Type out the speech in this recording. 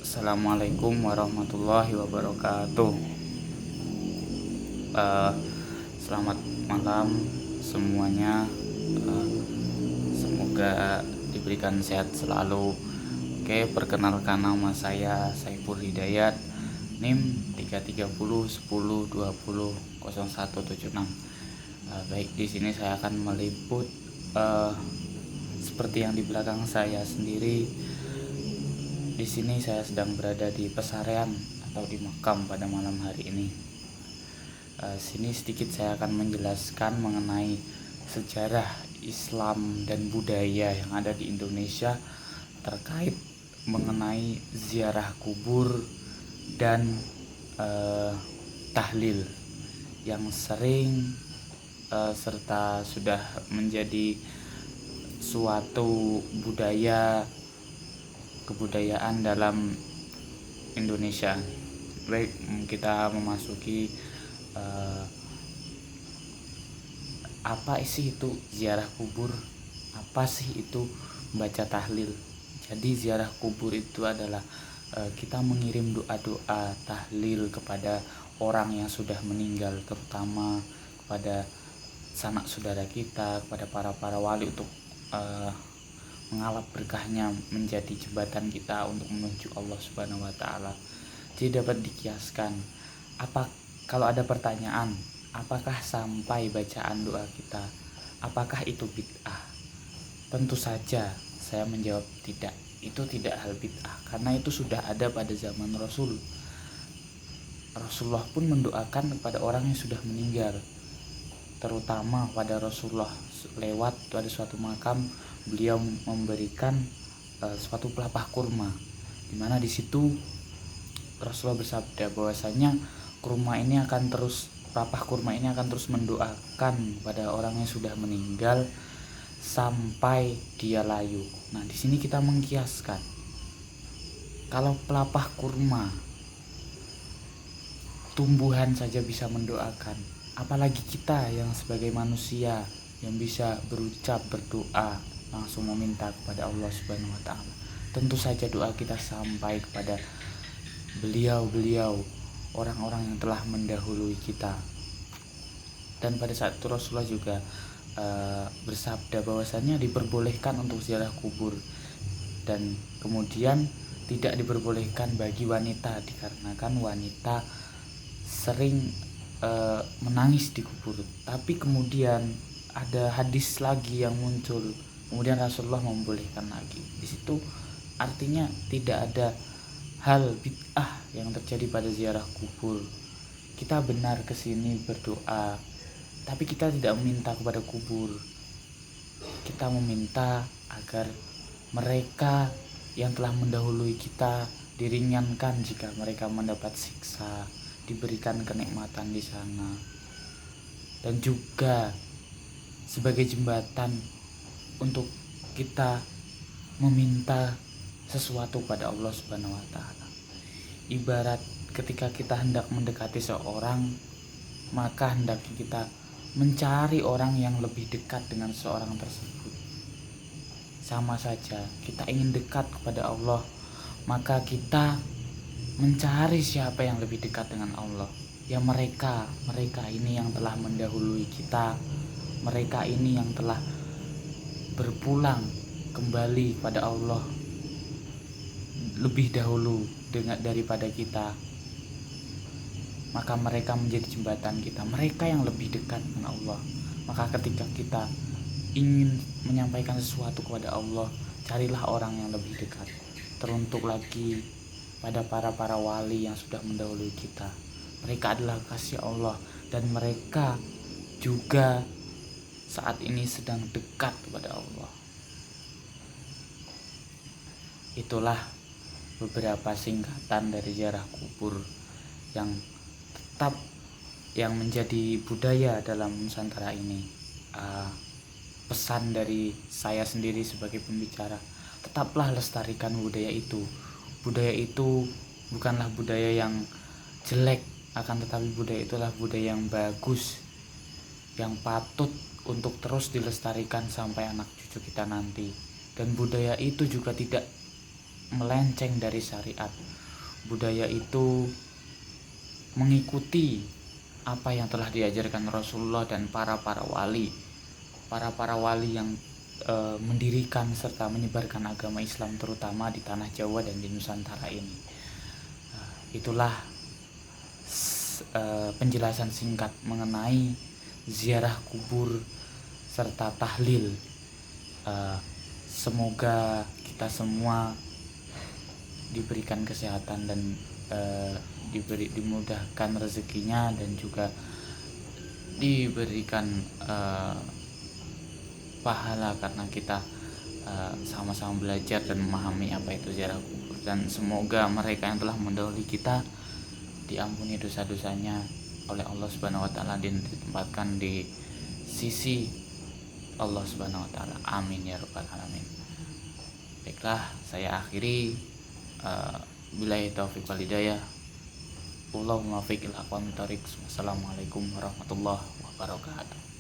Assalamualaikum warahmatullahi wabarakatuh. Eh, Selamat malam semuanya. Eh, Semoga diberikan sehat selalu. Oke, perkenalkan nama saya Saiful Hidayat, NIM 33010200176. Baik, di sini saya akan meliput seperti yang di belakang saya sendiri. Di sini saya sedang berada di pesarean atau di makam pada malam hari ini. Sini sedikit saya akan menjelaskan mengenai sejarah Islam dan budaya yang ada di Indonesia terkait mengenai ziarah kubur dan tahlil yang sering serta sudah menjadi suatu kebudayaan dalam Indonesia. Baik, kita memasuki apa sih itu ziarah kubur, apa sih itu membaca tahlil. Jadi ziarah kubur itu adalah kita mengirim doa-doa tahlil kepada orang yang sudah meninggal, terutama kepada sanak saudara kita, kepada para wali untuk mengalap berkahnya, menjadi jembatan kita untuk menuju Allah Subhanahu wa taala. Jadi dapat dikiaskan, apa kalau ada pertanyaan, apakah sampai bacaan doa kita, apakah itu bid'ah? Tentu saja saya menjawab tidak. Itu tidak hal bid'ah karena itu sudah ada pada zaman Rasul. Rasulullah pun mendoakan kepada orang yang sudah meninggal, terutama pada Rasulullah lewat pada suatu makam, beliau memberikan suatu pelepah kurma, dimana di situ Rasulullah bersabda bahwasanya pelepah kurma ini akan terus mendoakan pada orang yang sudah meninggal sampai dia layu. Nah, di sini kita mengkiaskan, kalau pelepah kurma tumbuhan saja bisa mendoakan, apalagi kita yang sebagai manusia yang bisa berucap, berdoa, langsung meminta kepada Allah Subhanahu wa taala. Tentu saja doa kita sampai kepada beliau-beliau, orang-orang yang telah mendahului kita. Dan pada saat itu Rasulullah juga bersabda bahwasannya diperbolehkan untuk ziarah kubur, dan kemudian tidak diperbolehkan bagi wanita dikarenakan wanita sering menangis di kubur. Tapi kemudian ada hadis lagi yang muncul, kemudian Rasulullah membolehkan lagi. Di situ artinya tidak ada hal bid'ah yang terjadi pada ziarah kubur. Kita benar kesini berdoa, tapi kita tidak meminta kepada kubur. Kita meminta agar mereka yang telah mendahului kita diringankan jika mereka mendapat siksa, diberikan kenikmatan di sana, dan juga sebagai jembatan untuk kita meminta sesuatu pada Allah Subhanahu wa taala. Ibarat ketika kita hendak mendekati seorang, maka hendak kita mencari orang yang lebih dekat dengan seorang tersebut. Sama saja, kita ingin dekat kepada Allah, maka kita mencari siapa yang lebih dekat dengan Allah. Ya mereka ini yang telah mendahului kita, mereka ini yang telah berpulang kembali pada Allah lebih dahulu daripada kita, maka mereka menjadi jembatan kita, mereka yang lebih dekat dengan Allah. Maka ketika kita ingin menyampaikan sesuatu kepada Allah, carilah orang yang lebih dekat. Teruntuk lagi pada para wali yang sudah mendahului kita, mereka adalah kasih Allah, dan mereka juga saat ini sedang dekat kepada Allah. Itulah beberapa singkatan dari ziarah kubur yang tetap yang menjadi budaya dalam Nusantara ini. Pesan dari saya sendiri sebagai pembicara, tetaplah lestarikan budaya itu. Budaya itu bukanlah budaya yang jelek, akan tetapi budaya itulah budaya yang bagus, yang patut untuk terus dilestarikan sampai anak cucu kita nanti. Dan budaya itu juga tidak melenceng dari syariat. Budaya itu mengikuti apa yang telah diajarkan Rasulullah dan para wali yang mendirikan serta menyebarkan agama Islam terutama di tanah Jawa dan di Nusantara ini. Itulah penjelasan singkat mengenai ziarah kubur serta tahlil. Semoga kita semua diberikan kesehatan dan dimudahkan rezekinya, dan juga diberikan pahala karena kita sama-sama belajar dan memahami apa itu ziarah kubur. Dan semoga mereka yang telah mendahului kita diampuni dosa-dosanya oleh Allah Subhanahu wa taala dan ditempatkan di sisi Allah Subhanahu wa taala. Amin ya rabbal alamin. Baiklah, saya akhiri. Billahi taufiq wal hidayah. Allahumma fiqil aqwamit thoriq. Wassalamualaikum warahmatullahi wabarakatuh.